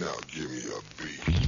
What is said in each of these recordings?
Now give me a beat.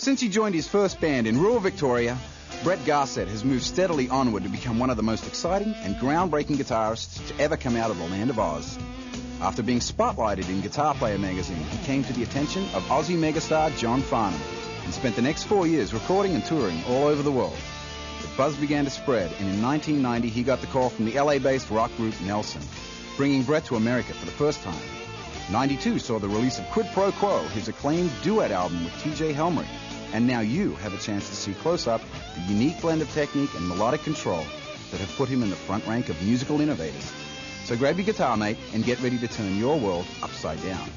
Since he joined his first band in rural Victoria, Brett Garsed has moved steadily onward to become one of the most exciting and groundbreaking guitarists to ever come out of the land of Oz. After being spotlighted in Guitar Player magazine, he came to the attention of Aussie megastar John Farnham and spent the next 4 years recording and touring all over the world. The buzz began to spread, and in 1990 he got the call from the LA-based rock group Nelson, bringing Brett to America for the first time. 92 saw the release of Quid Pro Quo, his acclaimed duet album with T.J. Helmrich. And now you have a chance to see close up the unique blend of technique and melodic control that have put him in the front rank of musical innovators. So grab your guitar, mate, and get ready to turn your world upside down.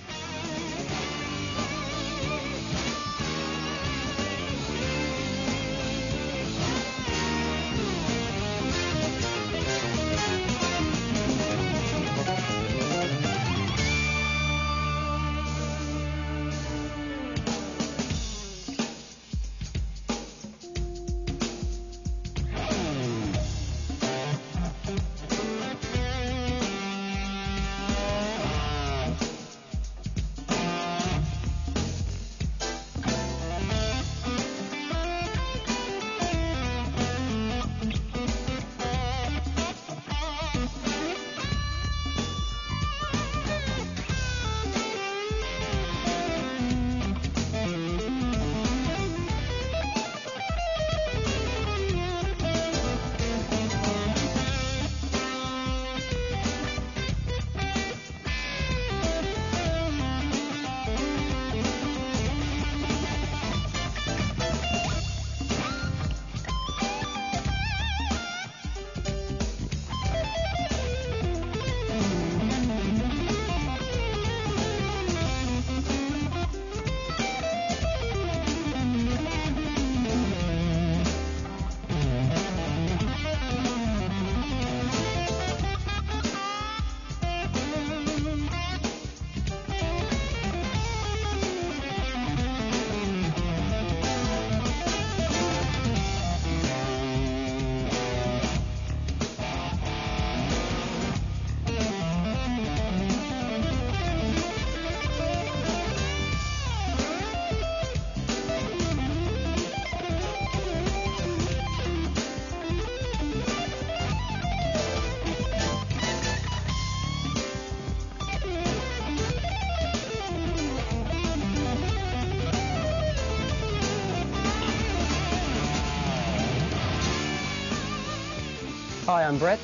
Hi, I'm Brett.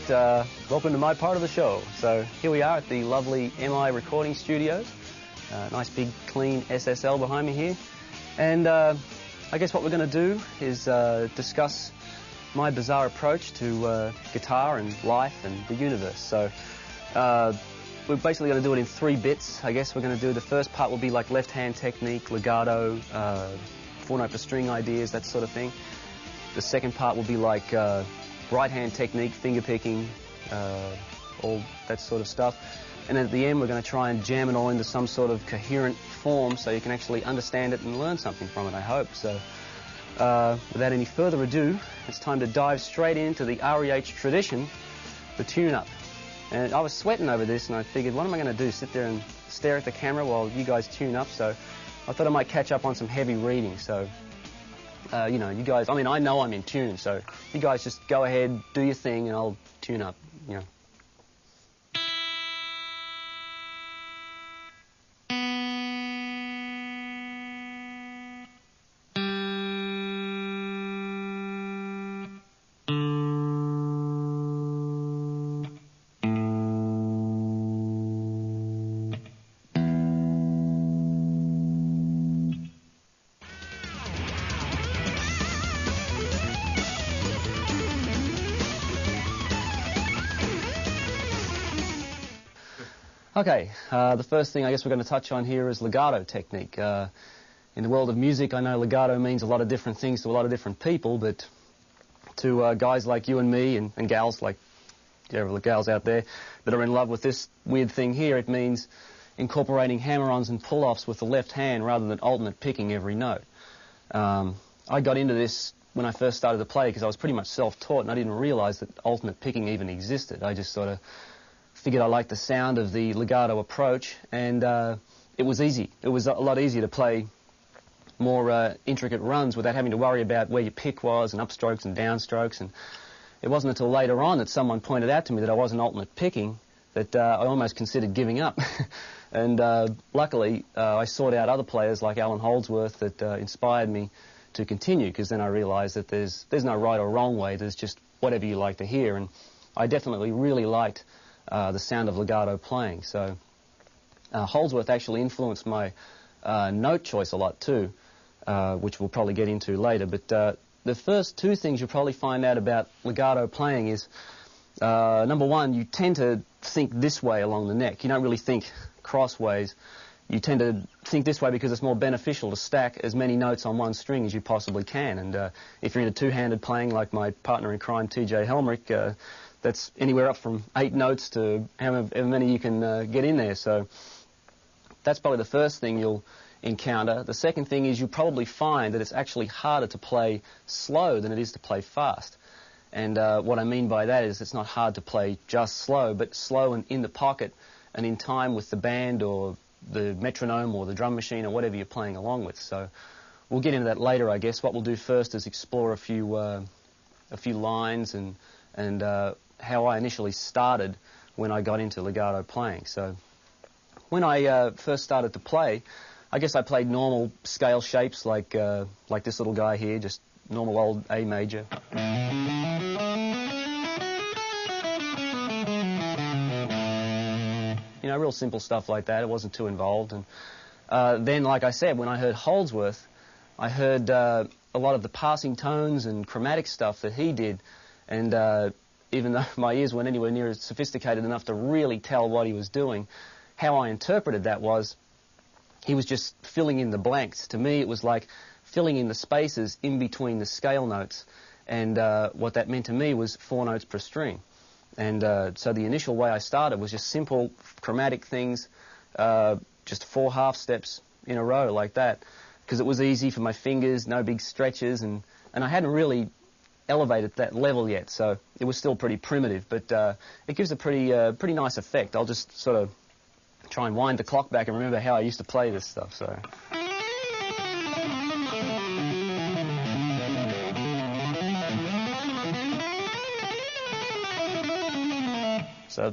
Welcome to my part of the show. So here we are at the lovely MI recording studios. Nice big clean SSL behind me here. And I guess what we're going to do is discuss my bizarre approach to guitar and life and the universe. So we're basically going to do it in 3 bits. I guess we're going to do the first part will be like left-hand technique, legato, 4-note for string ideas, that sort of thing. The second part will be like right-hand technique, finger picking, all that sort of stuff. And then at the end, we're going to try and jam it all into some sort of coherent form so you can actually understand it and learn something from it, I hope. So without any further ado, it's time to dive straight into the REH tradition, the tune-up. And I was sweating over this, and I figured, what am I going to do, sit there and stare at the camera while you guys tune up? So I thought I might catch up on some heavy reading. So you know, you guys, I mean, I know I'm in tune, so you guys just go ahead, do your thing, and I'll tune up, you know. Okay, the first thing I guess we're going to touch on here is legato technique. In the world of music, I know legato means a lot of different things to a lot of different people, but to guys like you and me and gals like the gals out there that are in love with this weird thing here, it means incorporating hammer-ons and pull-offs with the left hand rather than alternate picking every note. I got into this when I first started to play because I was pretty much self-taught and I didn't realize that alternate picking even existed. I just sort of figured I liked the sound of the legato approach, and it was easy. It was a lot easier to play more intricate runs without having to worry about where your pick was and upstrokes and downstrokes. And it wasn't until later on that someone pointed out to me that I wasn't alternate picking that I almost considered giving up. And luckily, I sought out other players like Alan Holdsworth that inspired me to continue, because then I realized that there's no right or wrong way. There's just whatever you like to hear. And I definitely really liked the sound of legato playing. So Holdsworth actually influenced my note choice a lot too, which we'll probably get into later. But the first two things you'll probably find out about legato playing is, number one, you tend to think this way along the neck. You don't really think crossways. You tend to think this way because it's more beneficial to stack as many notes on one string as you possibly can. And if you're into two-handed playing like my partner in crime, T.J. Helmrich, that's anywhere up from 8 notes to however many you can get in there. So that's probably the first thing you'll encounter. The second thing is you'll probably find that it's actually harder to play slow than it is to play fast. And what I mean by that is it's not hard to play just slow, but slow and in the pocket and in time with the band or the metronome or the drum machine or whatever you're playing along with. So we'll get into that later, I guess. What we'll do first is explore a few lines and how I initially started when I got into legato playing. So when I first started to play, I guess I played normal scale shapes like this little guy here, just normal old A major. You know, real simple stuff like that. It wasn't too involved. And then, like I said, when I heard Holdsworth, I heard a lot of the passing tones and chromatic stuff that he did. And even though my ears weren't anywhere near as sophisticated enough to really tell what he was doing, how I interpreted that was he was just filling in the blanks. To me, it was like filling in the spaces in between the scale notes. And what that meant to me was 4 notes per string. And so the initial way I started was just simple chromatic things, just 4 half steps in a row like that, because it was easy for my fingers, no big stretches, and I hadn't really elevated that level yet, so it was still pretty primitive, but it gives a pretty nice effect. I'll just sort of try and wind the clock back and remember how I used to play this stuff. So,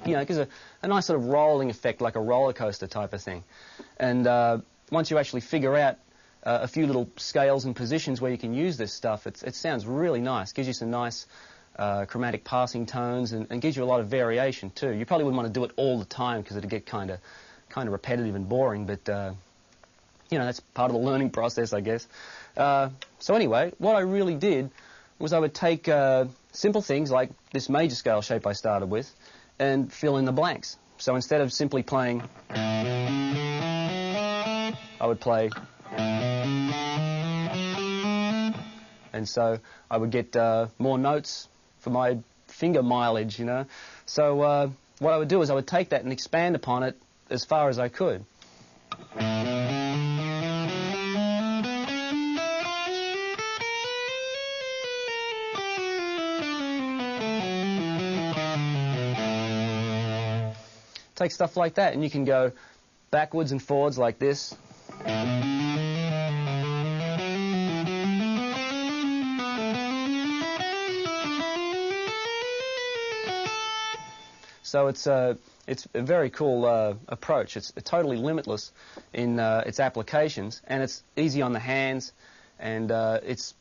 you know, it gives a nice sort of rolling effect, like a roller coaster type of thing. And once you actually figure out a few little scales and positions where you can use this stuff, it sounds really nice. Gives you some nice chromatic passing tones and gives you a lot of variation too. You probably wouldn't want to do it all the time because it'd get kind of repetitive and boring, but you know, that's part of the learning process, I guess. So anyway, what I really did was I would take simple things like this major scale shape I started with and fill in the blanks. So instead of simply playing, I would play, and so I would get more notes for my finger mileage, you know. So what I would do is I would take that and expand upon it as far as I could. Take stuff like that, and you can go backwards and forwards like this. So it's a very cool approach. It's totally limitless in its applications, and it's easy on the hands, and it's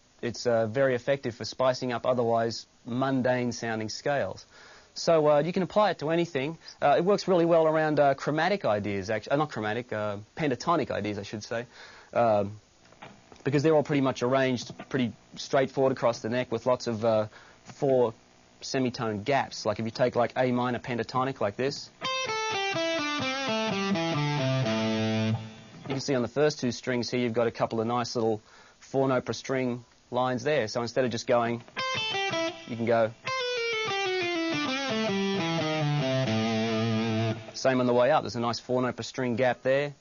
very effective for spicing up otherwise mundane-sounding scales. So you can apply it to anything. It works really well around chromatic ideas, actually, not chromatic, pentatonic ideas, I should say, because they're all pretty much arranged pretty straightforward across the neck with lots of 4 semitone gaps. Like if you take like A minor pentatonic like this, you can see on the first 2 strings here you've got a couple of nice little 4-note per string lines there. So instead of just going, you can go. Same on the way up. There's a nice 4-note per string gap there.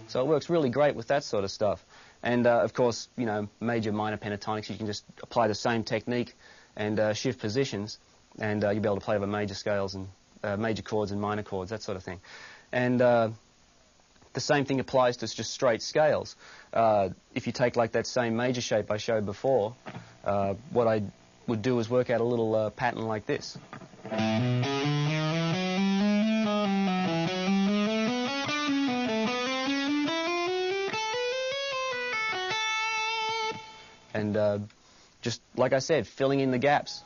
So it works really great with that sort of stuff. And of course, you know, major, minor pentatonics, you can just apply the same technique and shift positions, and you'll be able to play over major scales and major chords and minor chords, that sort of thing. And the same thing applies to just straight scales. If you take like that same major shape I showed before, what I would do is work out a little pattern like this. And just like I said, filling in the gaps.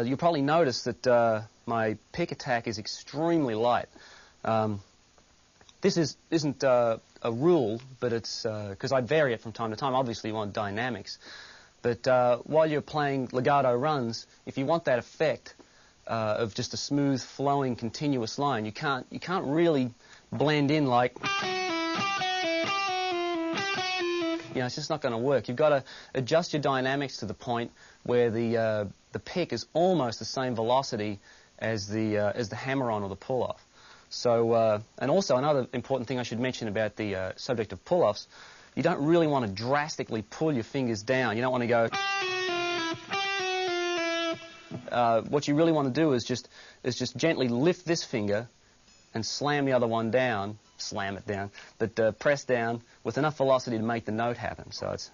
You'll probably notice that my pick attack is extremely light. This isn't a rule, but it's because I vary it from time to time. Obviously, you want dynamics. But while you're playing legato runs, if you want that effect of just a smooth, flowing, continuous line, you can't really blend in like. You know, it's just not going to work. You've got to adjust your dynamics to the point where the pick is almost the same velocity as the hammer-on or the pull-off. So, and also another important thing I should mention about the subject of pull-offs, you don't really want to drastically pull your fingers down. You don't want to go. What you really want to do is just gently lift this finger and slam the other one down. Slam it down, but press down with enough velocity to make the note happen. So it's.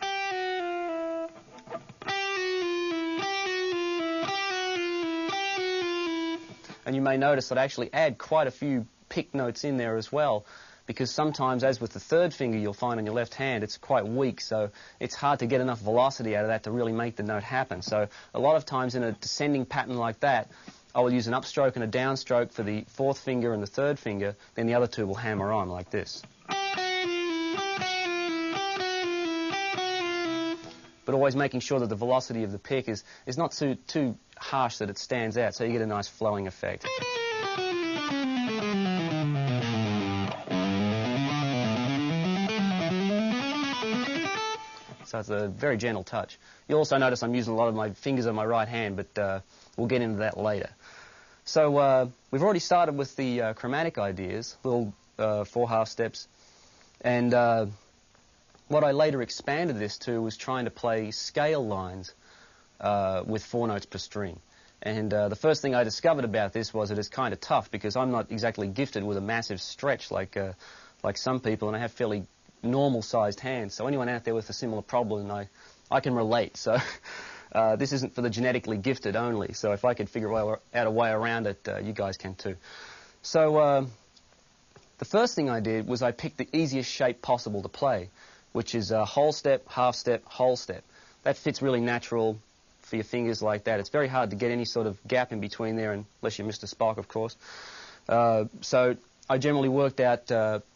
And you may notice that I actually add quite a few pick notes in there as well, because sometimes, as with the third finger you'll find on your left hand, it's quite weak, so it's hard to get enough velocity out of that to really make the note happen. So a lot of times in a descending pattern like that, I will use an upstroke and a downstroke for the 4th finger and the 3rd finger, then the other 2 will hammer on like this. But always making sure that the velocity of the pick is not too harsh that it stands out, so you get a nice flowing effect. So it's a very gentle touch. You'll also notice I'm using a lot of my fingers on my right hand, but we'll get into that later. So we've already started with the chromatic ideas, little 4 half steps, and what I later expanded this to was trying to play scale lines with 4 notes per string. And the first thing I discovered about this was that it's kind of tough because I'm not exactly gifted with a massive stretch like some people, and I have fairly normal-sized hands. So anyone out there with a similar problem, I can relate. So this isn't for the genetically gifted only. So if I could figure out a way around it, you guys can too. So the first thing I did was I picked the easiest shape possible to play, which is whole step, half step, whole step. That fits really natural for your fingers like that. It's very hard to get any sort of gap in between there, unless you're Mr. Spock, of course. So I generally worked out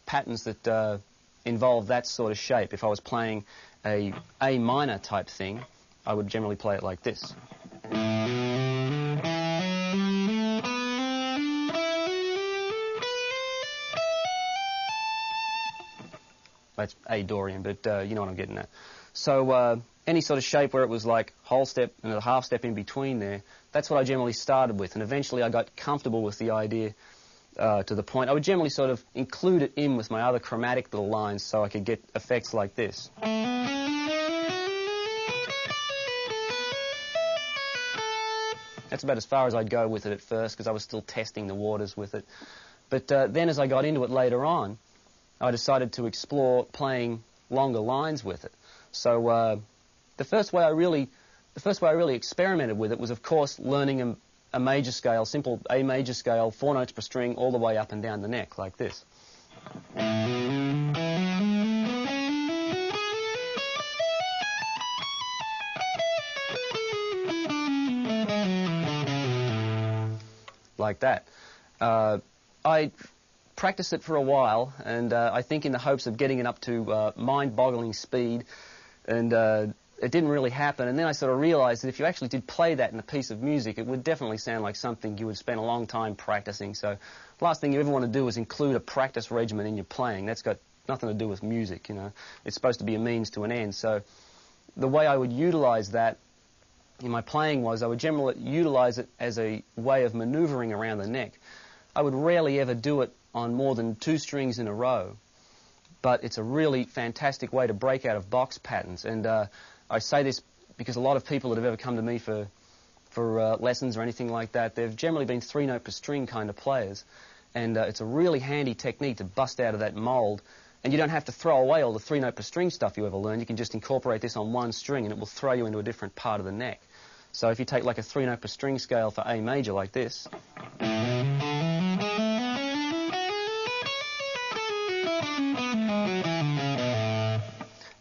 patterns that involve that sort of shape. If I was playing a minor type thing, I would generally play it like this. That's A Dorian, but you know what I'm getting at. So any sort of shape where it was like whole step and a half step in between there, that's what I generally started with. And eventually I got comfortable with the idea to the point I would generally sort of include it in with my other chromatic little lines so I could get effects like this. That's about as far as I'd go with it at first because I was still testing the waters with it. But then as I got into it later on, I decided to explore playing longer lines with it. So the first way I really experimented with it was, of course, learning a major scale, simple A major scale, 4 notes per string, all the way up and down the neck, like this. Like that. I practiced it for a while, and I think in the hopes of getting it up to mind-boggling speed, and it didn't really happen. And then I sort of realized that if you actually did play that in a piece of music, it would definitely sound like something you would spend a long time practicing. So the last thing you ever want to do is include a practice regimen in your playing. That's got nothing to do with music, you know. It's supposed to be a means to an end. So the way I would utilize that in my playing was I would generally utilize it as a way of maneuvering around the neck. I would rarely ever do it on more than 2 strings in a row, but it's a really fantastic way to break out of box patterns. And I say this because a lot of people that have ever come to me for lessons or anything like that, they've generally been 3 note per string kind of players, and it's a really handy technique to bust out of that mold. And you don't have to throw away all the 3 note per string stuff you ever learned. You can just incorporate this on 1 string and it will throw you into a different part of the neck. So if you take like a 3 note per string scale for A major like this,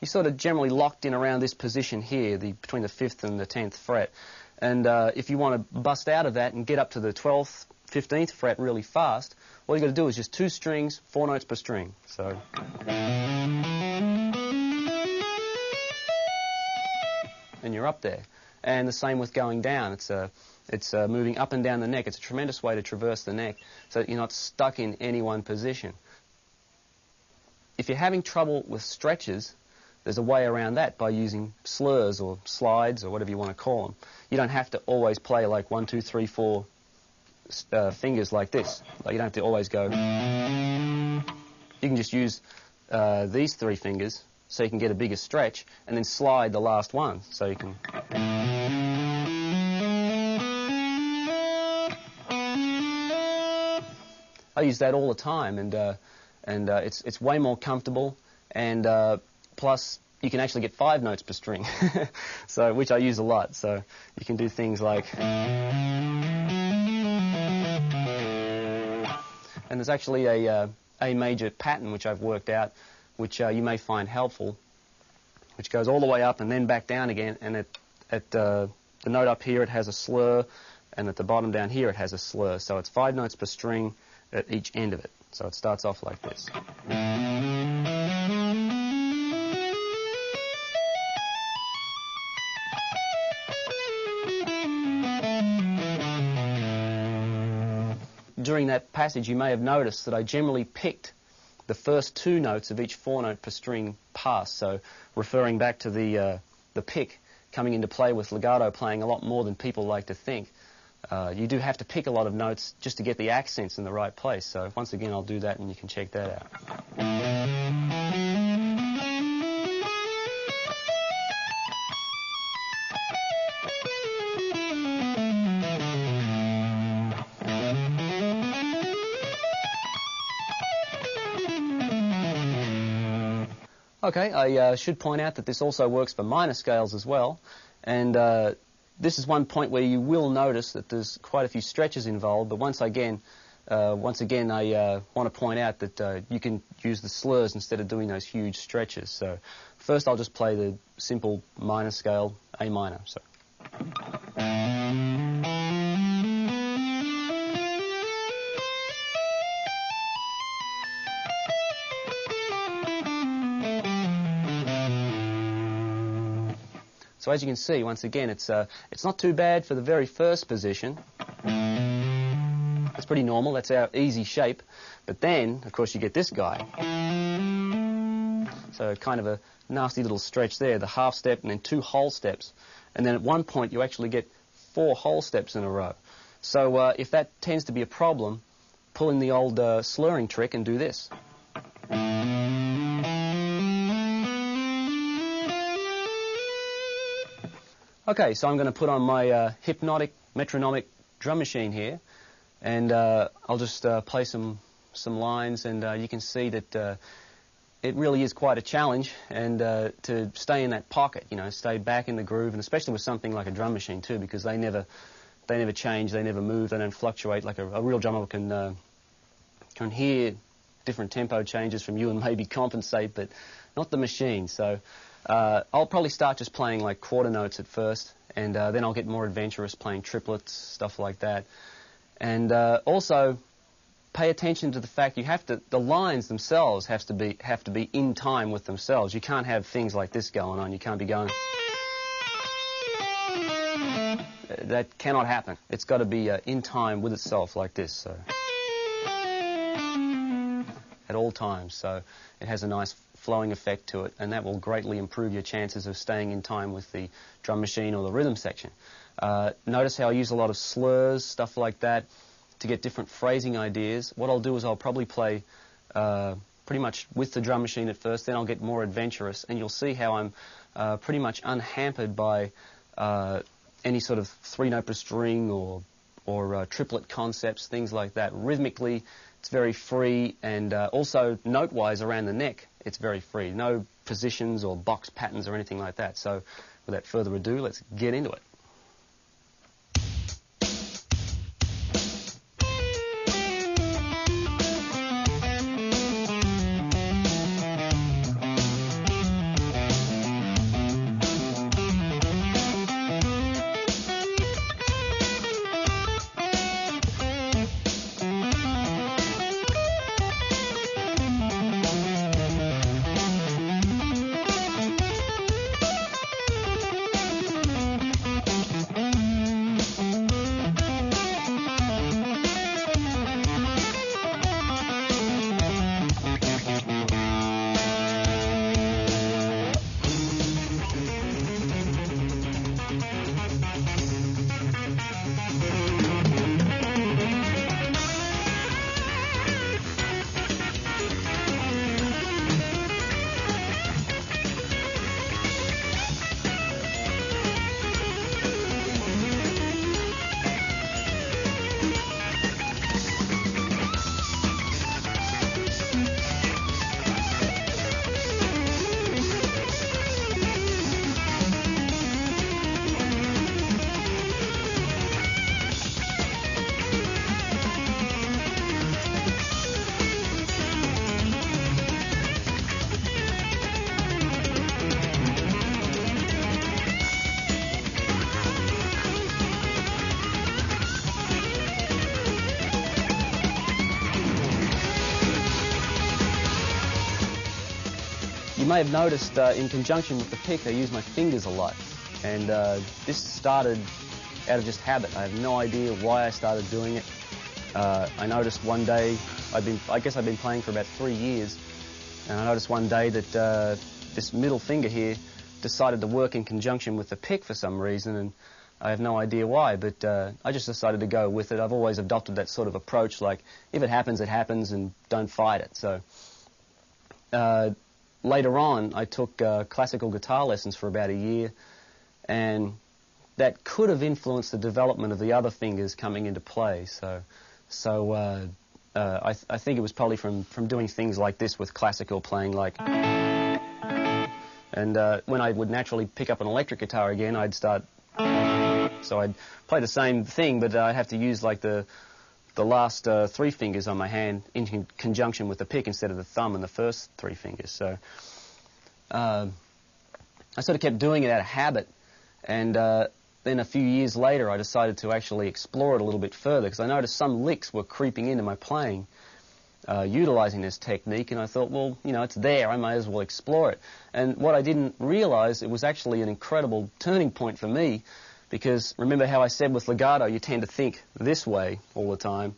you're sort of generally locked in around this position here, between the 5th and the 10th fret. And if you want to bust out of that and get up to the 12th, 15th fret really fast, all you've got to do is just 2 strings, 4 notes per string. So, and you're up there. And the same with going down. It's moving up and down the neck. It's a tremendous way to traverse the neck so that you're not stuck in any one position. If you're having trouble with stretches, there's a way around that by using slurs or slides or whatever you want to call them. You don't have to always play like 1, 2, 3, 4 fingers like this. Like you don't have to always go. You can just use these 3 fingers so you can get a bigger stretch, and then slide the last one so you can. I use that all the time, and it's way more comfortable, and plus you can actually get 5 notes per string, so which I use a lot. So you can do things like. And there's actually a major pattern which I've worked out, which you may find helpful, which goes all the way up and then back down again, and at the note up here it has a slur, and at the bottom down here it has a slur. So it's 5 notes per string at each end of it. So it starts off like this. During that passage you may have noticed that I generally picked the first 2 notes of each 4 note per string pass, so referring back to the pick coming into play with legato playing a lot more than people like to think. You do have to pick a lot of notes just to get the accents in the right place, so once again I'll do that and you can check that out. Okay, I should point out that this also works for minor scales as well, and this is one point where you will notice that there's quite a few stretches involved, but once again I want to point out that you can use the slurs instead of doing those huge stretches. So first I'll just play the simple minor scale, A minor. So. So as you can see, once again, it's not too bad for the very first position. That's pretty normal. That's our easy shape. But then, of course, you get this guy. So kind of a nasty little stretch there, the half step and then 2 whole steps. And then at one point, you actually get 4 whole steps in a row. So if that tends to be a problem, pull in the old slurring trick and do this. Okay, so I'm going to put on my hypnotic metronomic drum machine here, and I'll just play some lines, and you can see that it really is quite a challenge, and to stay in that pocket, you know, stay back in the groove, and especially with something like a drum machine too, because they never change, they never move, they don't fluctuate. Like a real drummer can hear different tempo changes from you and maybe compensate, but not the machine. So I'll probably start just playing like quarter notes at first, and then I'll get more adventurous playing triplets, stuff like that. And also pay attention to the fact the lines themselves have to be in time with themselves. You can't have things like this going on. You can't be going. That cannot happen. It's got to be in time with itself like this. So at all times. So it has a nice flowing effect to it, and that will greatly improve your chances of staying in time with the drum machine or the rhythm section. Notice how I use a lot of slurs, stuff like that, to get different phrasing ideas. What I'll do is I'll probably play pretty much with the drum machine at first, then I'll get more adventurous, and you'll see how I'm pretty much unhampered by any sort of 3-note per string or triplet concepts, things like that. Rhythmically, it's very free, and also note-wise around the neck, it's very free. No positions or box patterns or anything like that. So without further ado, let's get into it. You may have noticed in conjunction with the pick, I use my fingers a lot. And this started out of just habit. I have no idea why I started doing it. I noticed one day, I guess I've been playing for about 3 years, and I noticed one day that this middle finger here decided to work in conjunction with the pick for some reason, and I have no idea why, but I just decided to go with it. I've always adopted that sort of approach, like, if it happens, and don't fight it. So later on, I took classical guitar lessons for about a year, and that could have influenced the development of the other fingers coming into play. So I think it was probably from doing things like this with classical playing, like. And when I would naturally pick up an electric guitar again, I'd start. So I'd play the same thing, but I'd have to use like the last 3 fingers on my hand in conjunction with the pick instead of the thumb and the first 3 fingers. So I sort of kept doing it out of habit, and then a few years later I decided to actually explore it a little bit further, because I noticed some licks were creeping into my playing, utilizing this technique, and I thought, well, you know, it's there, I may as well explore it. And what I didn't realize, it was actually an incredible turning point for me, because remember how I said with legato you tend to think this way all the time.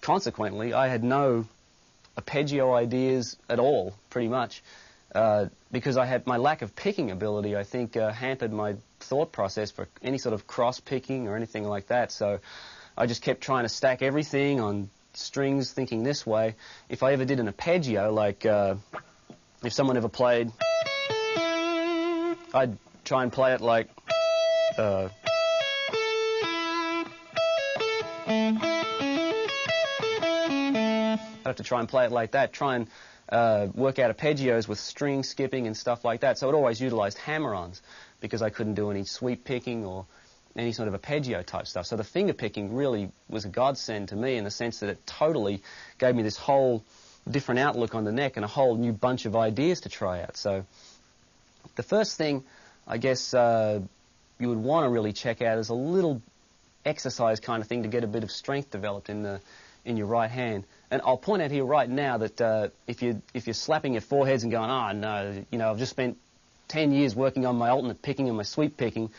Consequently, I had no arpeggio ideas at all, pretty much, because I had my lack of picking ability, I think, hampered my thought process for any sort of cross-picking or anything like that. So I just kept trying to stack everything on strings, thinking this way. If I ever did an arpeggio, like if someone ever played, I'd try and play it like... I'd have to try and play it like that, try and work out arpeggios with string skipping and stuff like that. So it always utilized hammer-ons, because I couldn't do any sweep picking or any sort of arpeggio type stuff. So the finger picking really was a godsend to me, in the sense that it totally gave me this whole different outlook on the neck and a whole new bunch of ideas to try out. So the first thing, I guess, you would want to really check out is a little exercise kind of thing to get a bit of strength developed in your right hand. And I'll point out here right now that if you're slapping your foreheads and going, oh no, you know, I've just spent 10 years working on my alternate picking and my sweep picking,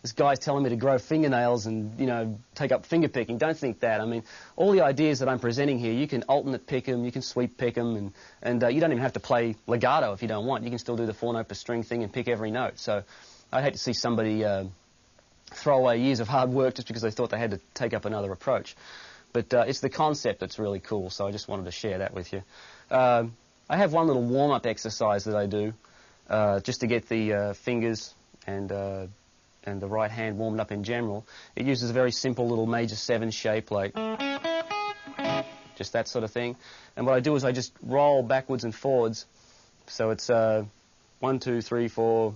this guy's telling me to grow fingernails and, you know, take up finger picking. Don't think that. I mean, all the ideas that I'm presenting here, you can alternate pick them, you can sweep pick them, and you don't even have to play legato if you don't want. You can still do the 4-note per string thing and pick every note. So I'd hate to see somebody throw away years of hard work just because they thought they had to take up another approach. But it's the concept that's really cool, so I just wanted to share that with you. I have one little warm-up exercise that I do just to get the fingers and the right hand warmed up in general. It uses a very simple little major 7 shape, like just that sort of thing. And what I do is I just roll backwards and forwards. So it's 1, 2, 3, 4,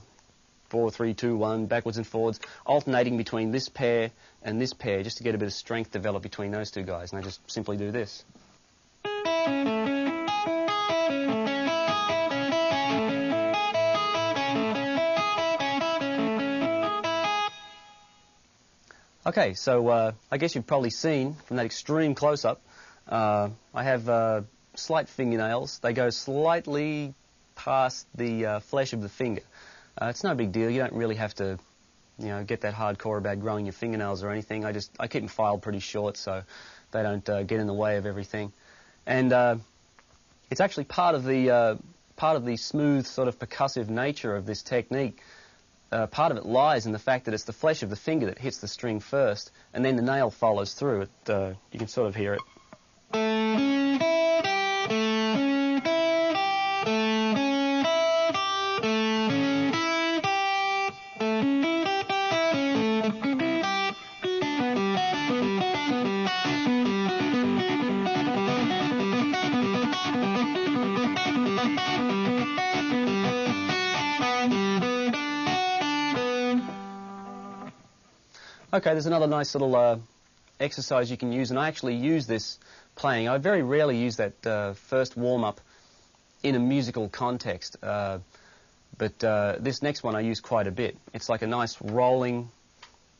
4, 3, 2, 1, backwards and forwards, alternating between this pair and this pair, just to get a bit of strength developed between those two guys. And I just simply do this. Okay, so I guess you've probably seen from that extreme close-up, I have slight fingernails. They go slightly past the flesh of the finger. It's no big deal. You don't really have to, you know, get that hardcore about growing your fingernails or anything. I keep them filed pretty short so they don't get in the way of everything. And it's actually part of the smooth sort of percussive nature of this technique. Part of it lies in the fact that it's the flesh of the finger that hits the string first, and then the nail follows through. You can sort of hear it. Okay, there's another nice little exercise you can use, and I actually use this playing. I very rarely use that first warm-up in a musical context, but this next one I use quite a bit. It's like a nice rolling,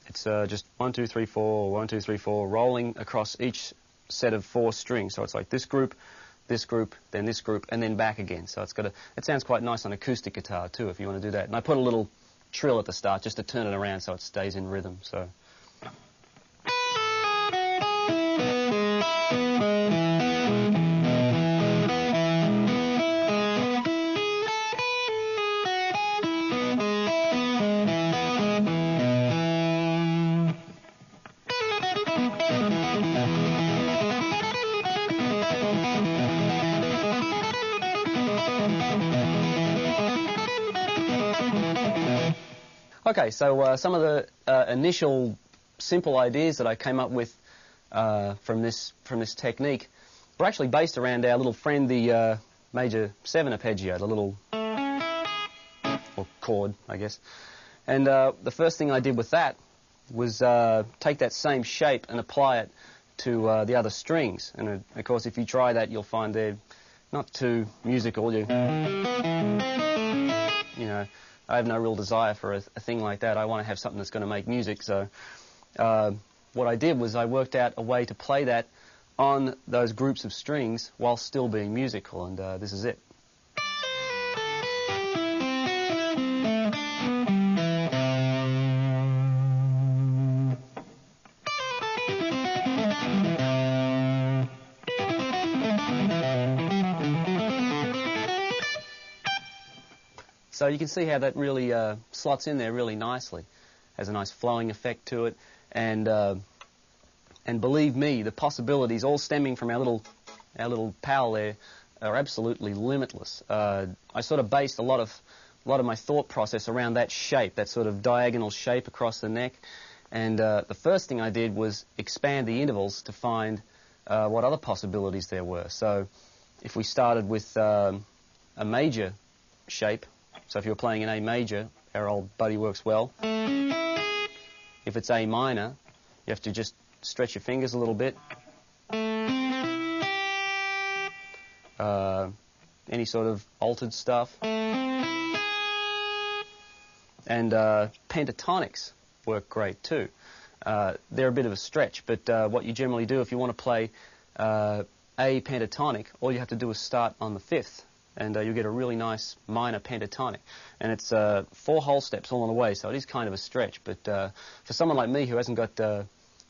it's just 1, 2, 3, 4, 1, 2, 3, 4, rolling across each set of 4 strings. So it's like this group, then this group, and then back again. So it sounds quite nice on acoustic guitar too, if you want to do that. And I put a little trill at the start just to turn it around so it stays in rhythm. So. Okay, so some of the initial simple ideas that I came up with from this technique were actually based around our little friend, the major 7 arpeggio, the little or chord, I guess. And the first thing I did with that was take that same shape and apply it to the other strings. And of course, if you try that, you'll find they're not too musical. You know, I have no real desire for a thing like that. I want to have something that's going to make music. So what I did was I worked out a way to play that on those groups of strings while still being musical, and this is it. So you can see how that really slots in there really nicely. Has a nice flowing effect to it, and believe me, the possibilities all stemming from our little pal there are absolutely limitless. I sort of based a lot of my thought process around that shape, that sort of diagonal shape across the neck, and the first thing I did was expand the intervals to find what other possibilities there were. So if we started with a major shape, so if you're playing an A major, our old buddy works well. If it's A minor, you have to just stretch your fingers a little bit. Any sort of altered stuff. And pentatonics work great too. They're a bit of a stretch, but what you generally do if you want to play A pentatonic, all you have to do is start on the fifth, and you get a really nice minor pentatonic. And it's 4 whole steps all on the way, so it is kind of a stretch. But for someone like me who hasn't got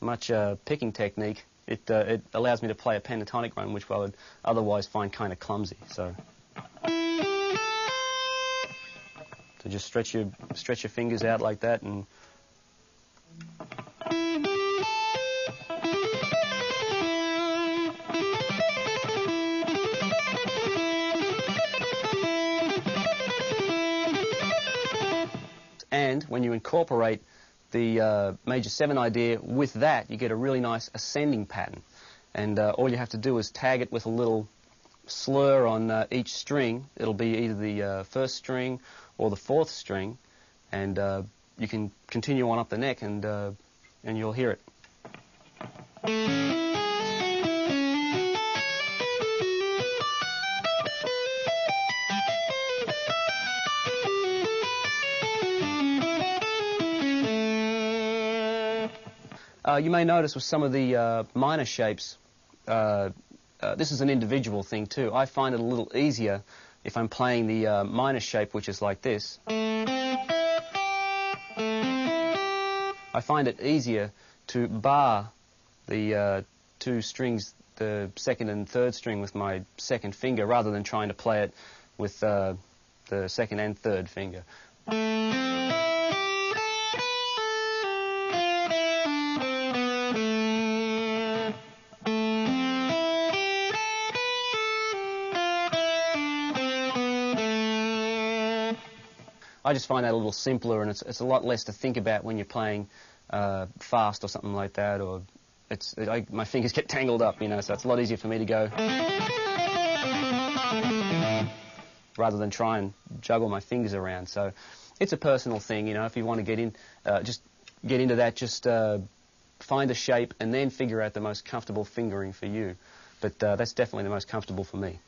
much picking technique, it allows me to play a pentatonic run, which I would otherwise find kind of clumsy. So just stretch your fingers out like that, and when you incorporate the major 7 idea with that, you get a really nice ascending pattern. And all you have to do is tag it with a little slur on each string. It'll be either the first string or the 4th string, and you can continue on up the neck, and you'll hear it. You may notice with some of the minor shapes, this is an individual thing too. I find it a little easier if I'm playing the minor shape, which is like this. I find it easier to bar the 2 strings, the 2nd and 3rd string, with my 2nd finger, rather than trying to play it with the 2nd and 3rd finger. I just find that a little simpler, and it's a lot less to think about when you're playing fast or something like that, or my fingers get tangled up, so it's a lot easier for me to go rather than try and juggle my fingers around. So it's a personal thing, if you want to get in, just get into that, just find a shape and then figure out the most comfortable fingering for you. But that's definitely the most comfortable for me.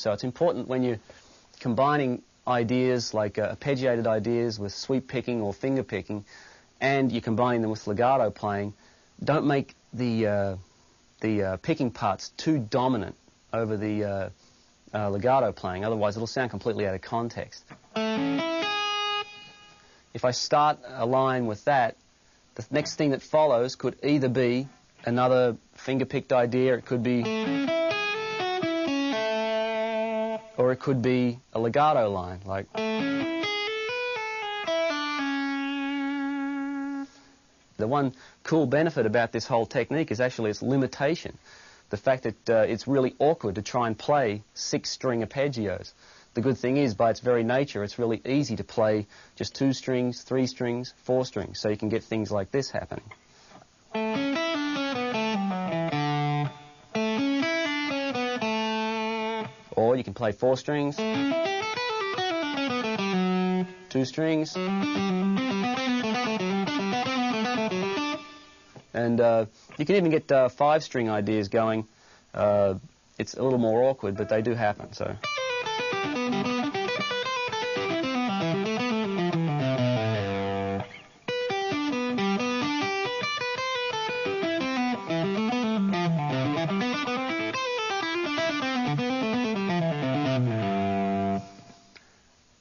So it's important when you're combining ideas like arpeggiated ideas with sweep picking or finger picking, and you're combining them with legato playing, don't make the picking parts too dominant over the legato playing, otherwise it'll sound completely out of context. If I start a line with that, the next thing that follows could either be another finger-picked idea, it could be, or it could be a legato line, like. The one cool benefit about this whole technique is actually its limitation. The fact that it's really awkward to try and play 6-string arpeggios. The good thing is, by its very nature, it's really easy to play just 2 strings, 3 strings, 4 strings, so you can get things like this happening. Or you can play 4 strings, 2 strings, and you can even get 5-string ideas going. It's a little more awkward, but they do happen. So.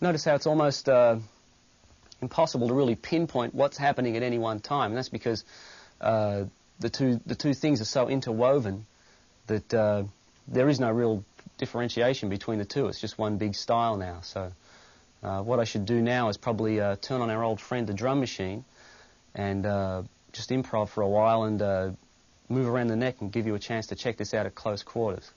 Notice how it's almost impossible to really pinpoint what's happening at any one time, and that's because the two things are so interwoven that there is no real differentiation between the two. It's just one big style now. So what I should do now is probably turn on our old friend, the drum machine, and just improv for a while and move around the neck and give you a chance to check this out at close quarters.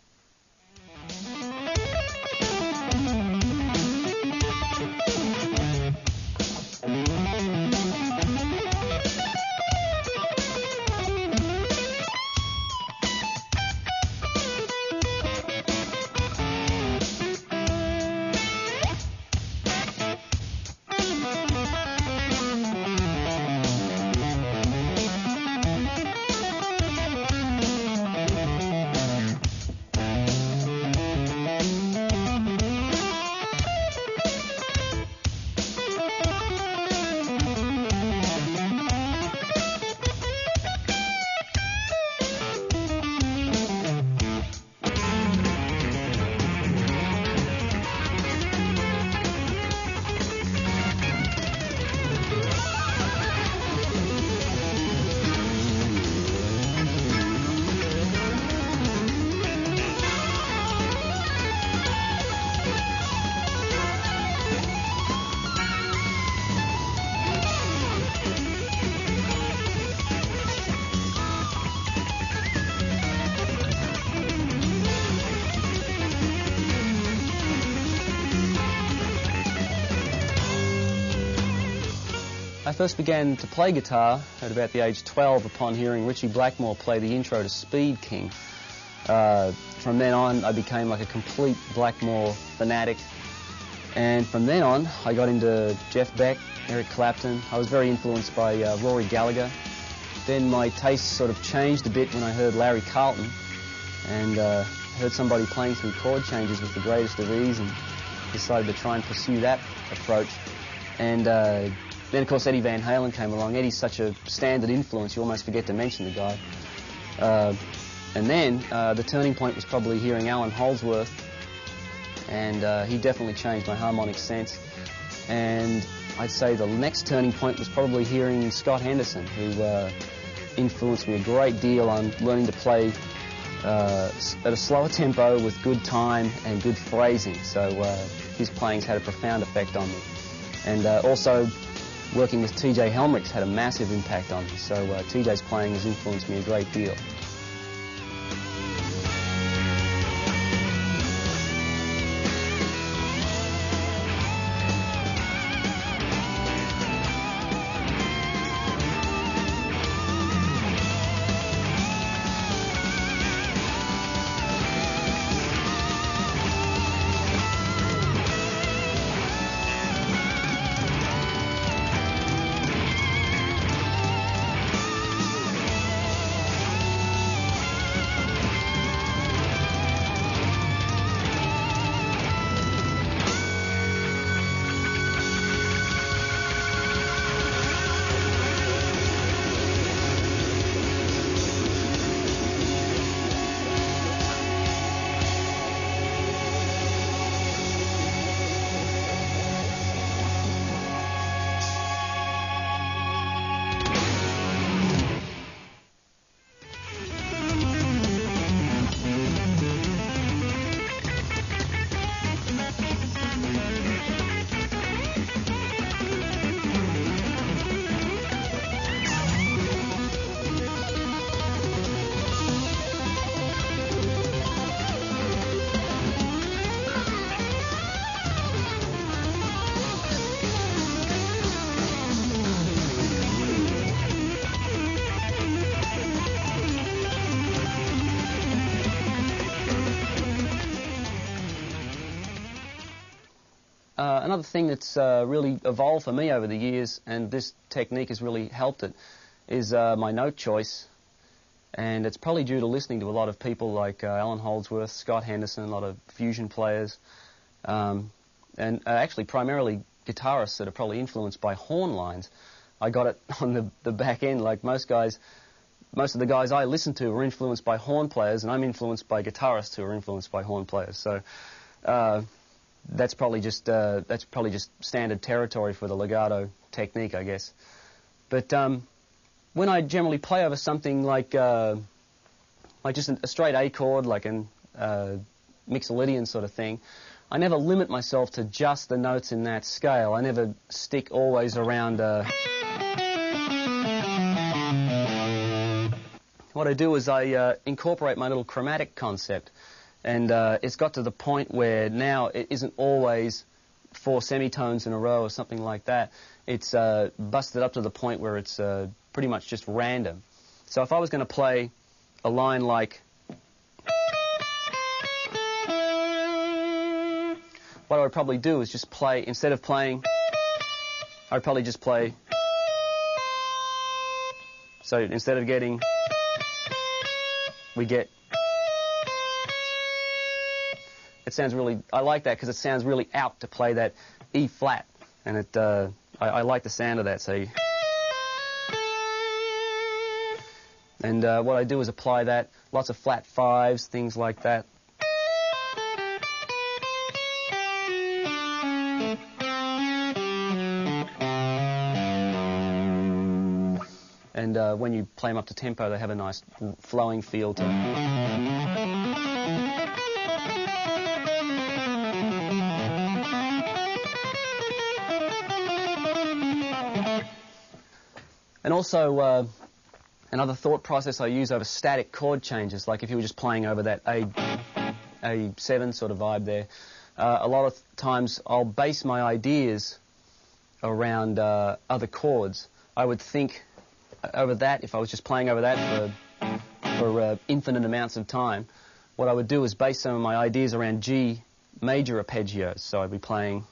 I first began to play guitar at about the age 12 upon hearing Ritchie Blackmore play the intro to Speed King. From then on, I became like a complete Blackmore fanatic. And from then on, I got into Jeff Beck, Eric Clapton. I was very influenced by Rory Gallagher. Then my tastes sort of changed a bit when I heard Larry Carlton and heard somebody playing some chord changes with the greatest of ease and decided to try and pursue that approach. And then, of course, Eddie Van Halen came along. Eddie's such a standard influence, you almost forget to mention the guy. And then the turning point was probably hearing Alan Holdsworth, and he definitely changed my harmonic sense. And I'd say the next turning point was probably hearing Scott Henderson, who influenced me a great deal on learning to play at a slower tempo with good time and good phrasing. So his playing's had a profound effect on me. And also, working with T.J. Helmrich's had a massive impact on me. So T.J.'s playing has influenced me a great deal. another thing that's really evolved for me over the years, and this technique has really helped it, is my note choice. And it's probably due to listening to a lot of people like Alan Holdsworth, Scott Henderson, a lot of fusion players, and actually primarily guitarists that are probably influenced by horn lines. I got it on the back end, like most guys. Most of the guys I listen to are influenced by horn players, and I'm influenced by guitarists who are influenced by horn players. So that's probably just standard territory for the legato technique, I guess. But when I generally play over something like just a straight A chord, like a Mixolydian sort of thing, I never limit myself to just the notes in that scale. I never stick always around. What I do is I incorporate my little chromatic concept, and it's got to the point where now it isn't always 4 semitones in a row or something like that. It's busted up to the point where it's pretty much just random. So if I was going to play a line like, what I would probably do is just play, instead of playing, I would probably just play. So instead of getting, we get. It sounds really, I like that because it sounds really out to play that E flat, and it, I like the sound of that. So, and what I do is apply that, lots of flat fives, things like that. And when you play them up to tempo, they have a nice flowing feel to them. And also, another thought process I use over static chord changes, like if you were just playing over that A7 sort of vibe there, a lot of times I'll base my ideas around other chords. I would think over that, if I was just playing over that for infinite amounts of time, what I would do is base some of my ideas around G major arpeggios. So I'd be playing.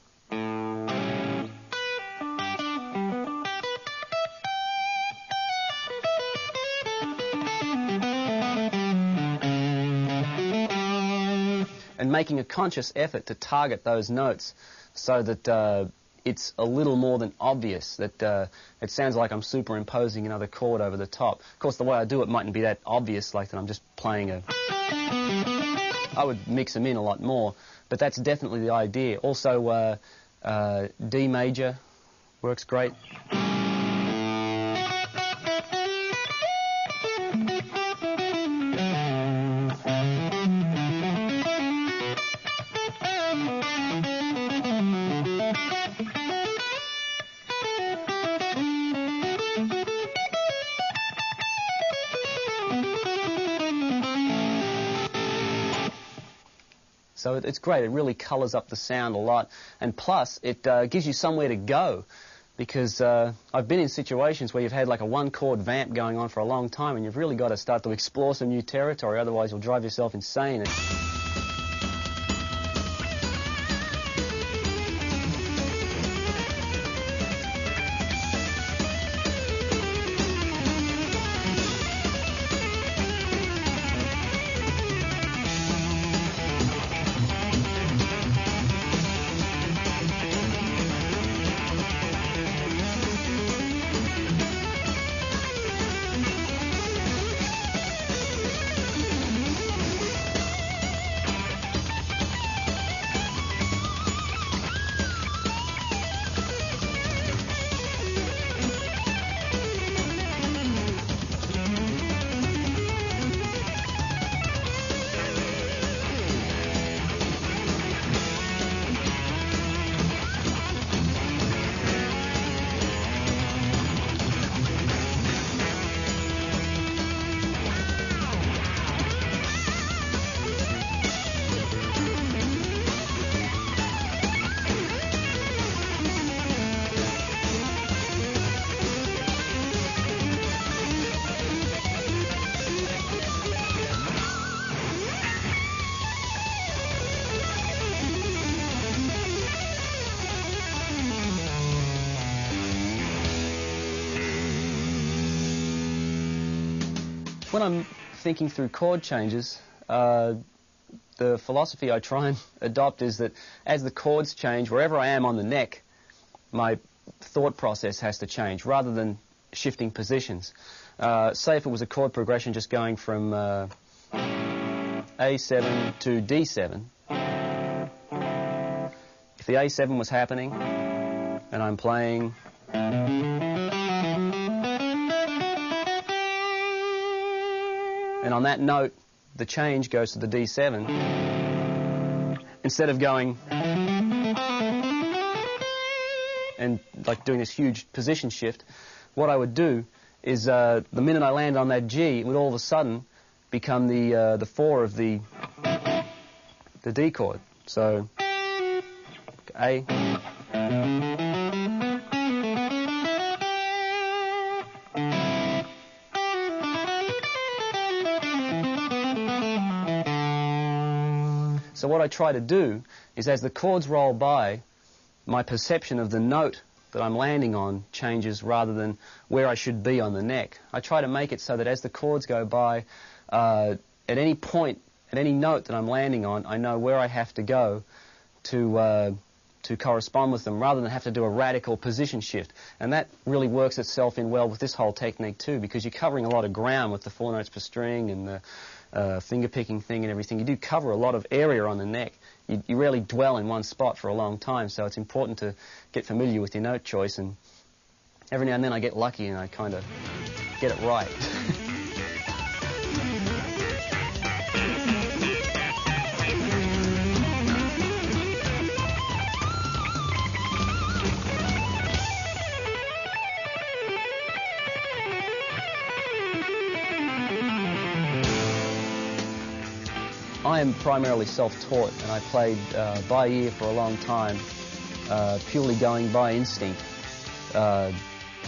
And making a conscious effort to target those notes so that it's a little more than obvious, that it sounds like I'm superimposing another chord over the top. Of course, the way I do it mightn't be that obvious, like that I'm just playing a. I would mix them in a lot more, but that's definitely the idea. Also, D major works great. So it's great. It really colours up the sound a lot. And plus, it gives you somewhere to go. Because I've been in situations where you've had like a one-chord vamp going on for a long time, and you've really got to start to explore some new territory. Otherwise, you'll drive yourself insane. when I'm thinking through chord changes, the philosophy I try and adopt is that as the chords change, wherever I am on the neck, my thought process has to change rather than shifting positions. Say if it was a chord progression just going from A7 to D7. If the A7 was happening and I'm playing and on that note the change goes to the D7, instead of going and like doing this huge position shift, what I would do is the minute I land on that G, it would all of a sudden become the 4 of the D chord. So A. So what I try to do is as the chords roll by, my perception of the note that I'm landing on changes rather than where I should be on the neck. I try to make it so that as the chords go by, at any point, at any note that I'm landing on, I know where I have to go to correspond with them rather than have to do a radical position shift. And that really works itself in well with this whole technique too, because you're covering a lot of ground with the 4 notes per string and the finger picking thing and everything. You do cover a lot of area on the neck. You rarely dwell in one spot for a long time, so it's important to get familiar with your note choice, and every now and then I get lucky and I kind of get it right. I am primarily self-taught, and I played by ear for a long time, purely going by instinct,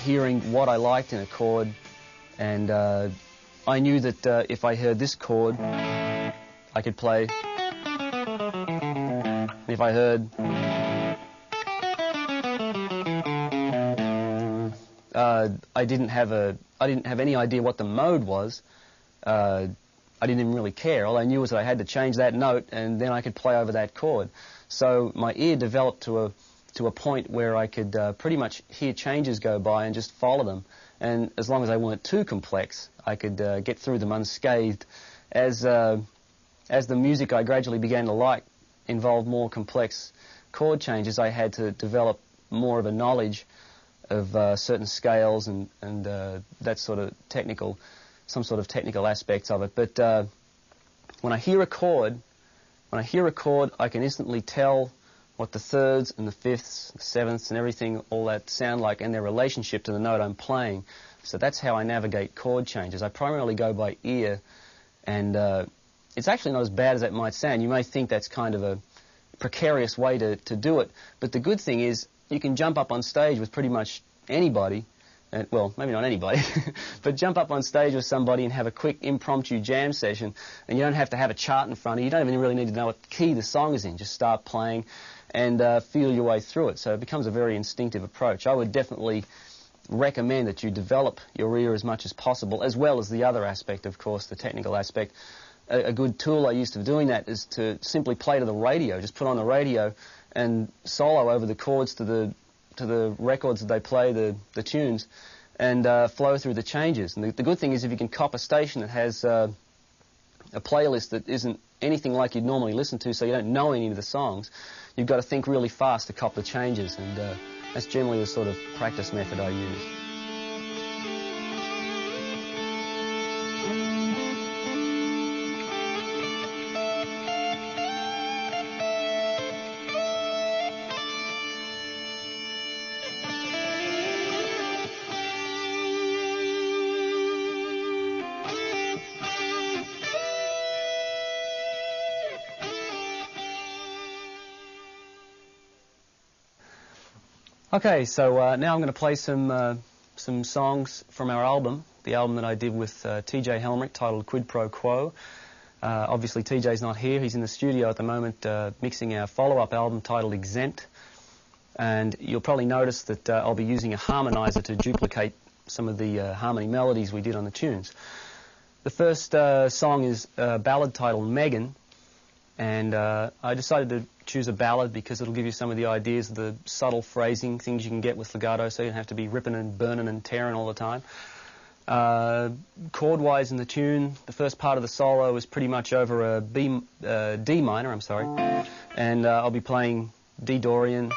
hearing what I liked in a chord, and I knew that if I heard this chord, I could play. If I heard I didn't have any idea what the mode was. I didn't even really care. All I knew was that I had to change that note, and then I could play over that chord. So my ear developed to a point where I could pretty much hear changes go by and just follow them. And as long as I weren't too complex, I could get through them unscathed. As the music I gradually began to like involved more complex chord changes, I had to develop more of a knowledge of certain scales and that sort of some sort of technical aspects of it. But when I hear a chord, I can instantly tell what the thirds and the fifths, the sevenths and everything, all that sound like and their relationship to the note I'm playing. So that's how I navigate chord changes. I primarily go by ear, and it's actually not as bad as that might sound. You may think that's kind of a precarious way to do it, but the good thing is you can jump up on stage with pretty much anybody. Well, maybe not anybody, but jump up on stage with somebody and have a quick impromptu jam session, and you don't have to have a chart in front of you. You don't even really need to know what key the song is in. Just start playing and feel your way through it. So it becomes a very instinctive approach. I would definitely recommend that you develop your ear as much as possible, as well as the other aspect, of course, the technical aspect. A good tool I used for doing that is to simply play to the radio. Just put on the radio and solo over the chords to the records that they play, the tunes, and flow through the changes. And the good thing is if you can cop a station that has a playlist that isn't anything like you'd normally listen to, so you don't know any of the songs, you've got to think really fast to cop the changes, and that's generally the sort of practice method I use. Okay, so now I'm going to play some songs from our album, the album that I did with T.J. Helmrich, titled Quid Pro Quo. Obviously TJ's not here, he's in the studio at the moment mixing our follow-up album titled Exempt, and you'll probably notice that I'll be using a harmonizer to duplicate some of the harmony melodies we did on the tunes. The first song is a ballad titled Megan, and I decided to choose a ballad because it'll give you some of the ideas of the subtle phrasing, things you can get with legato, so you don't have to be ripping and burning and tearing all the time. Chord-wise in the tune, the first part of the solo is pretty much over a D minor, and I'll be playing D Dorian.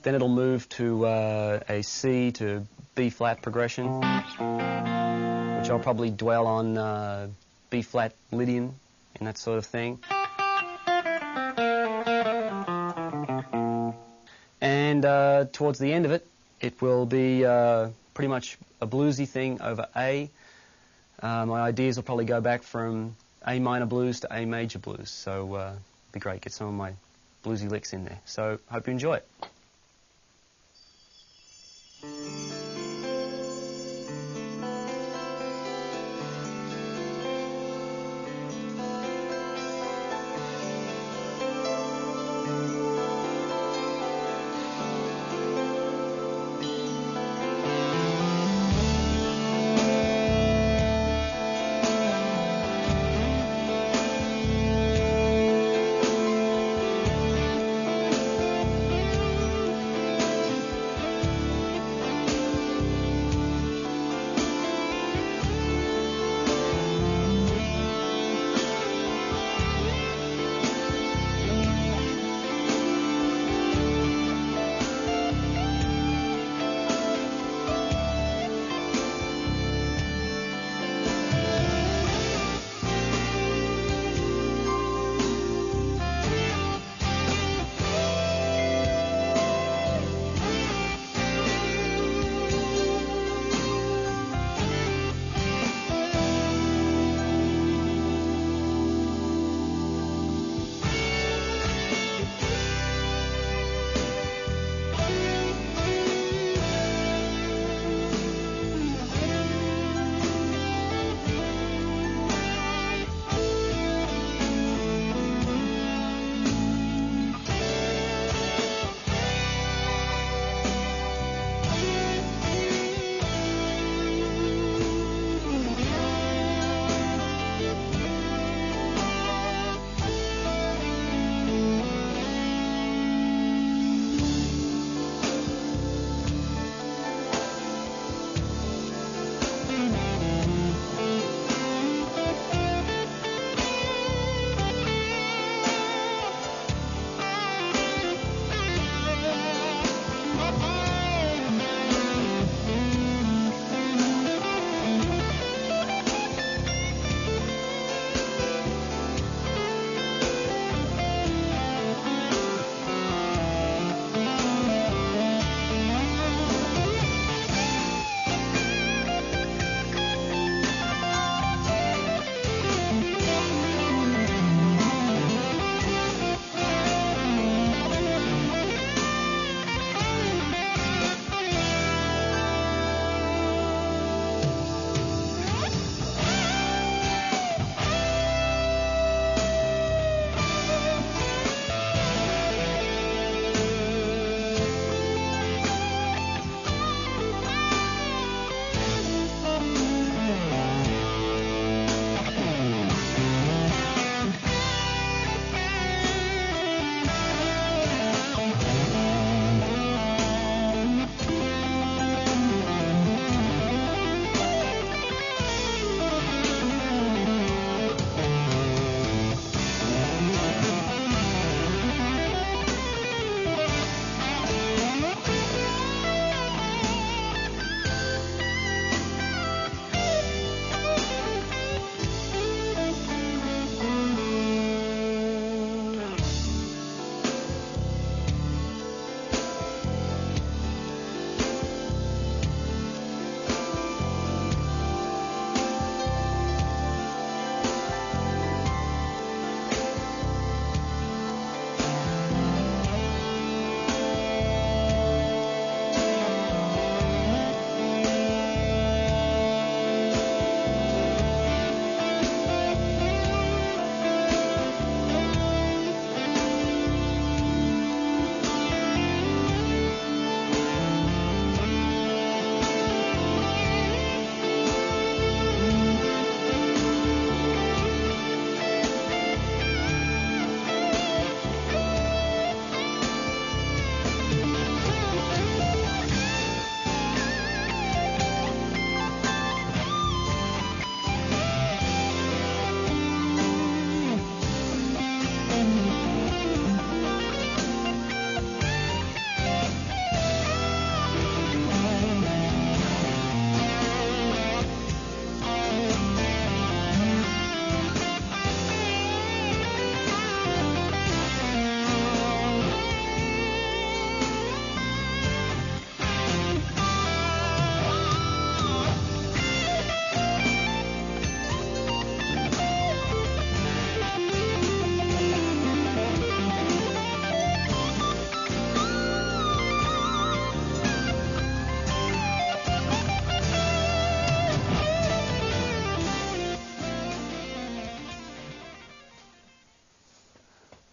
Then it'll move to a C to B flat progression, which I'll probably dwell on B flat Lydian and that sort of thing. And towards the end of it, it will be pretty much a bluesy thing over A. My ideas will probably go back from A minor blues to A major blues, so it'll be great. Get some of my bluesy licks in there. So hope you enjoy it.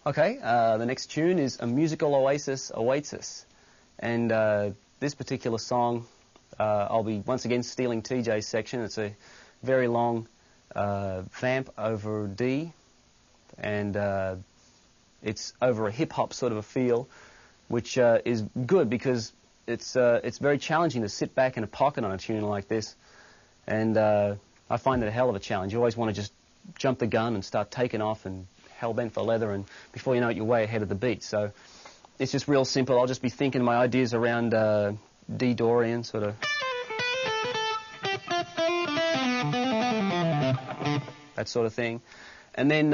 Okay, the next tune is A Musical Oasis Awaits Us. And this particular song, I'll be once again stealing TJ's section. It's a very long vamp over D, and it's over a hip-hop sort of a feel, which is good because it's very challenging to sit back in a pocket on a tune like this. And I find it a hell of a challenge. You always want to just jump the gun and start taking off and hell-bent for leather, and before you know it, you're way ahead of the beat. So it's just real simple. I'll just be thinking my ideas around D Dorian, sort of that sort of thing. And then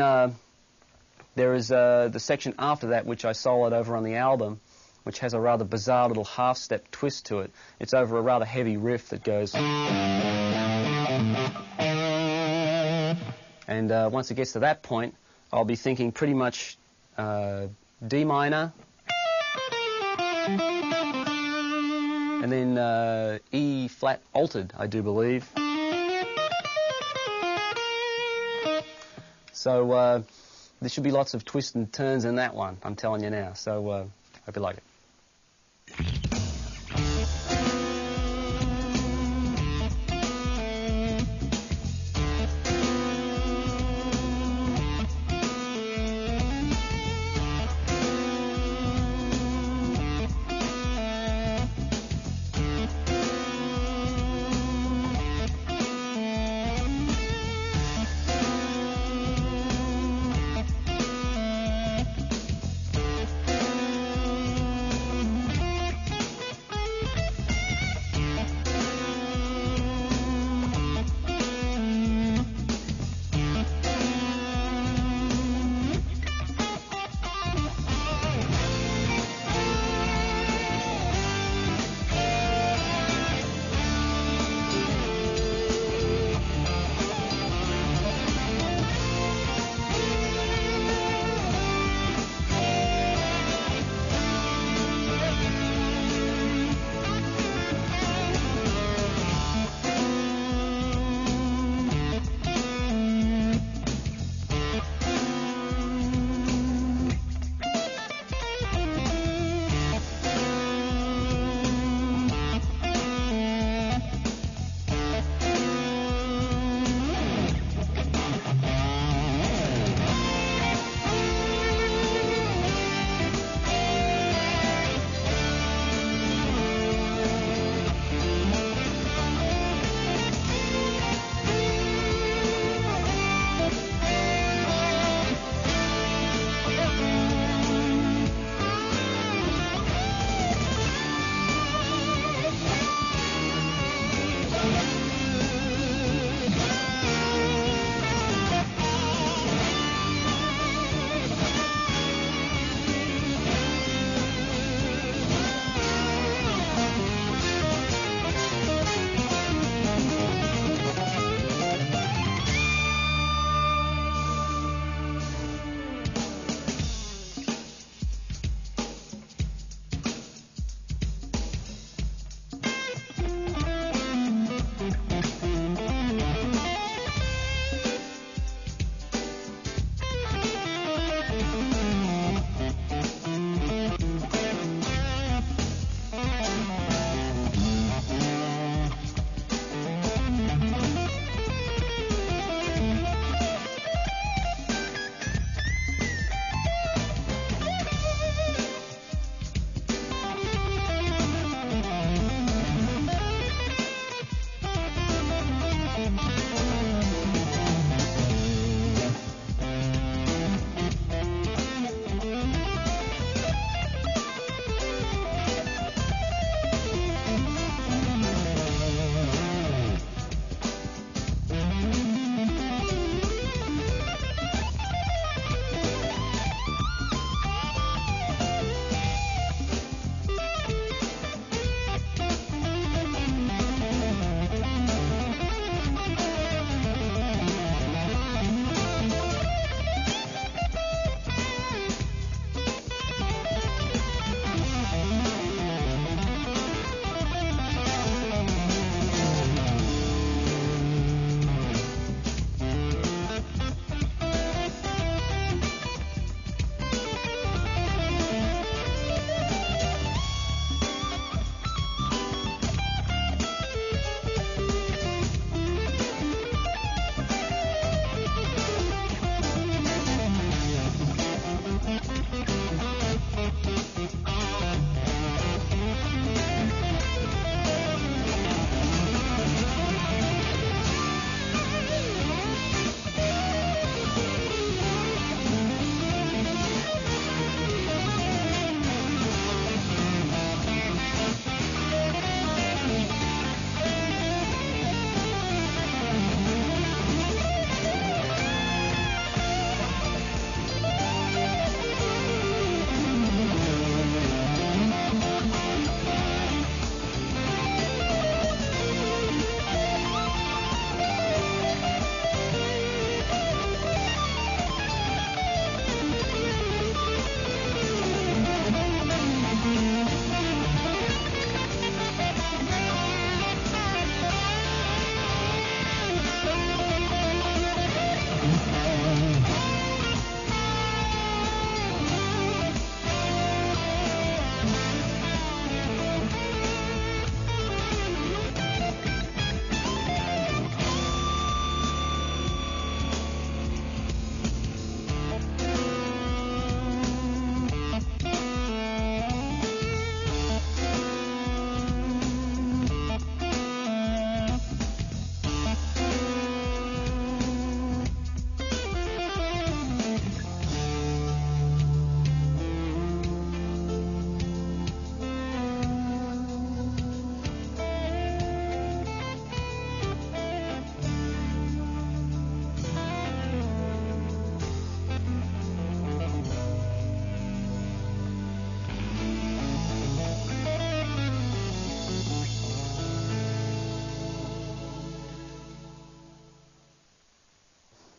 there is the section after that, which I soloed over on the album, which has a rather bizarre little half-step twist to it. It's over a rather heavy riff that goes... And once it gets to that point, I'll be thinking pretty much D minor, and then E flat altered, I do believe. So there should be lots of twists and turns in that one, I'm telling you now. So hope you like it.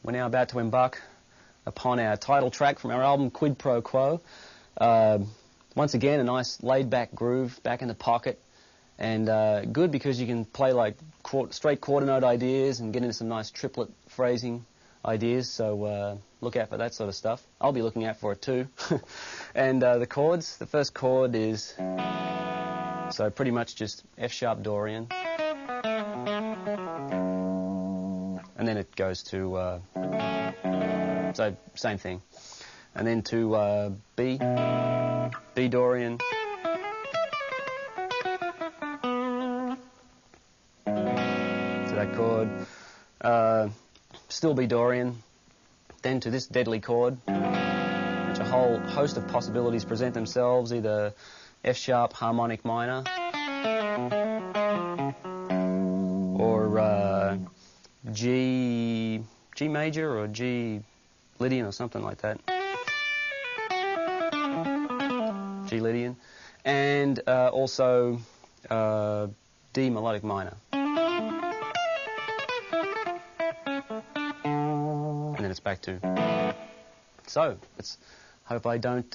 we're now about to embark upon our title track from our album Quid Pro Quo. Once again, a nice laid-back groove, back in the pocket, and good because you can play like straight quarter note ideas and get into some nice triplet phrasing ideas, so look out for that sort of stuff. I'll be looking out for it too. And the chords, the first chord is, so pretty much just F-sharp Dorian. And then it goes to, so same thing. And then to B Dorian. To that chord. Still B Dorian. Then to this deadly chord, which a whole host of possibilities present themselves, either F-sharp harmonic minor, or G major or G Lydian or something like that. G Lydian. And also D melodic minor. And then it's back to. So, let's hope I don't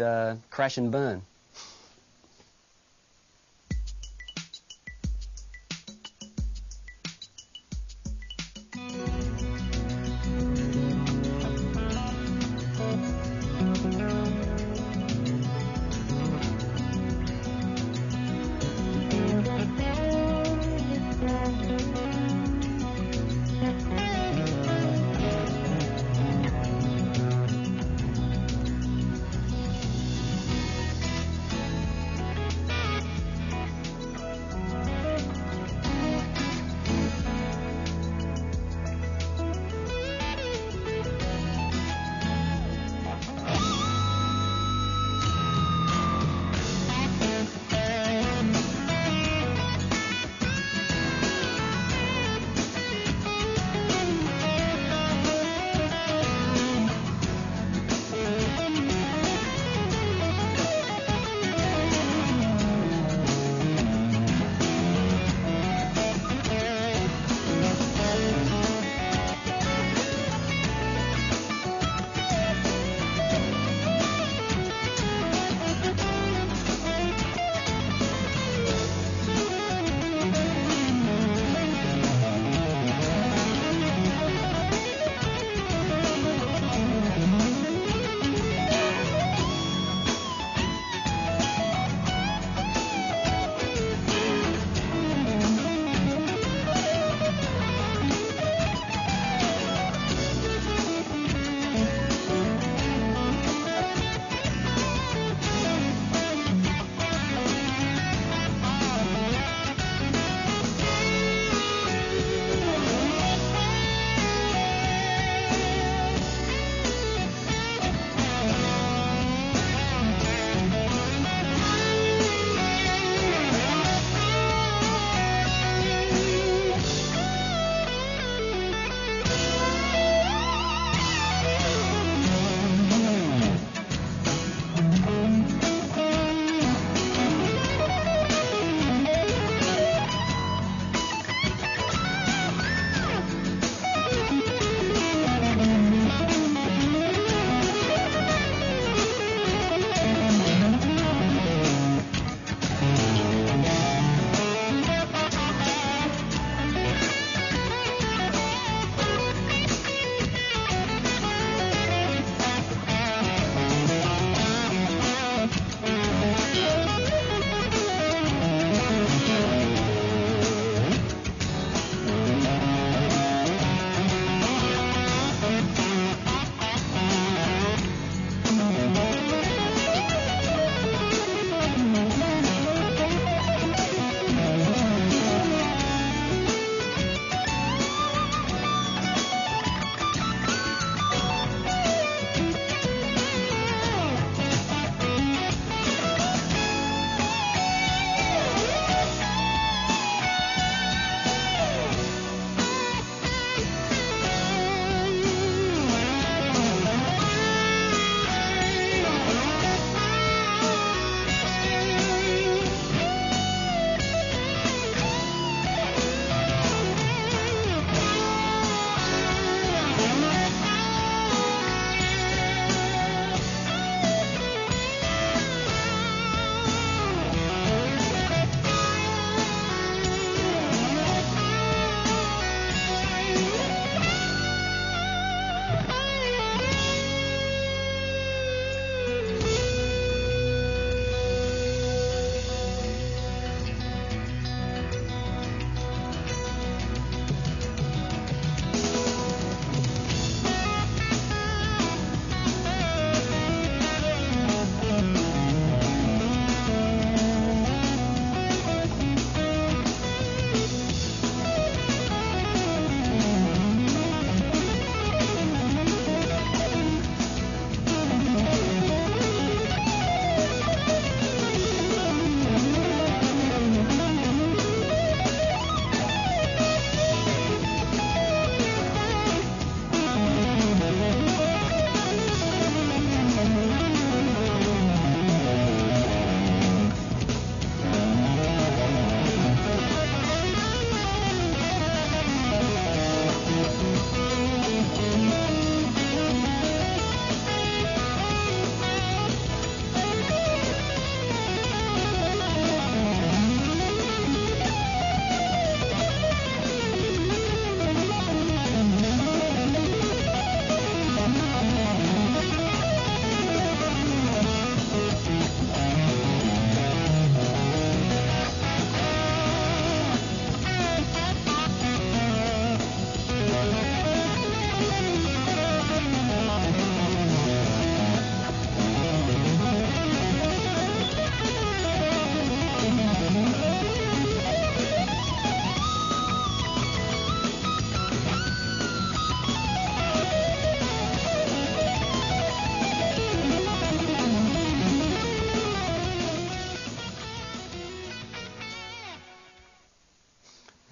crash and burn.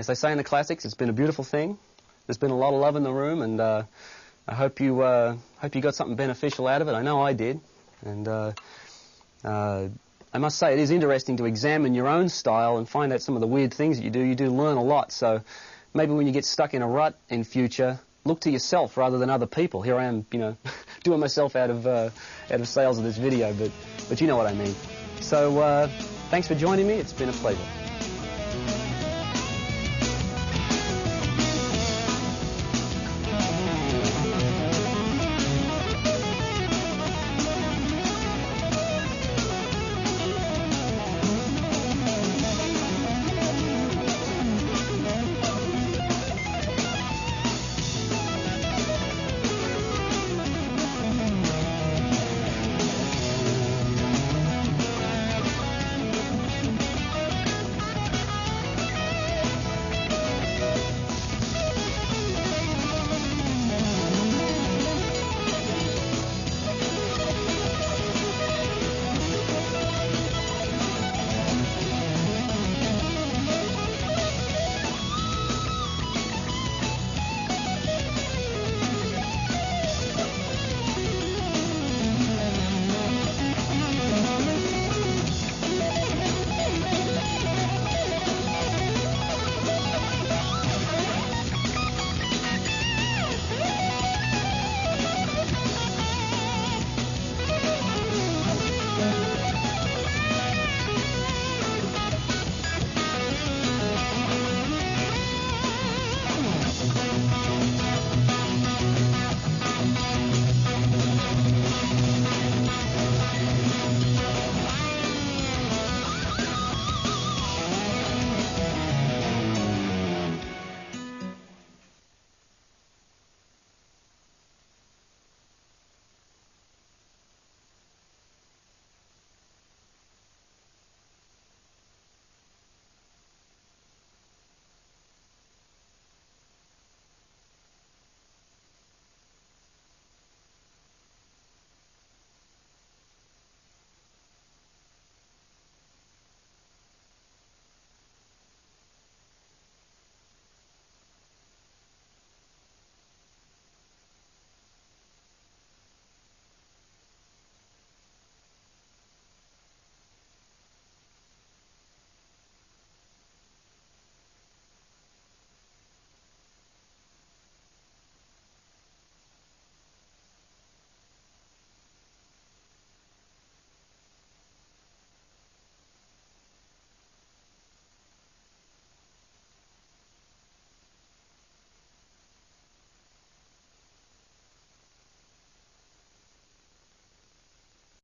as they say in the classics, it's been a beautiful thing. There's been a lot of love in the room, and I hope you got something beneficial out of it. I know I did. And I must say, it is interesting to examine your own style and find out some of the weird things that you do. You do learn a lot. So maybe when you get stuck in a rut in future, look to yourself rather than other people. Here I am, doing myself out of sales of this video, but you know what I mean. So thanks for joining me. It's been a pleasure.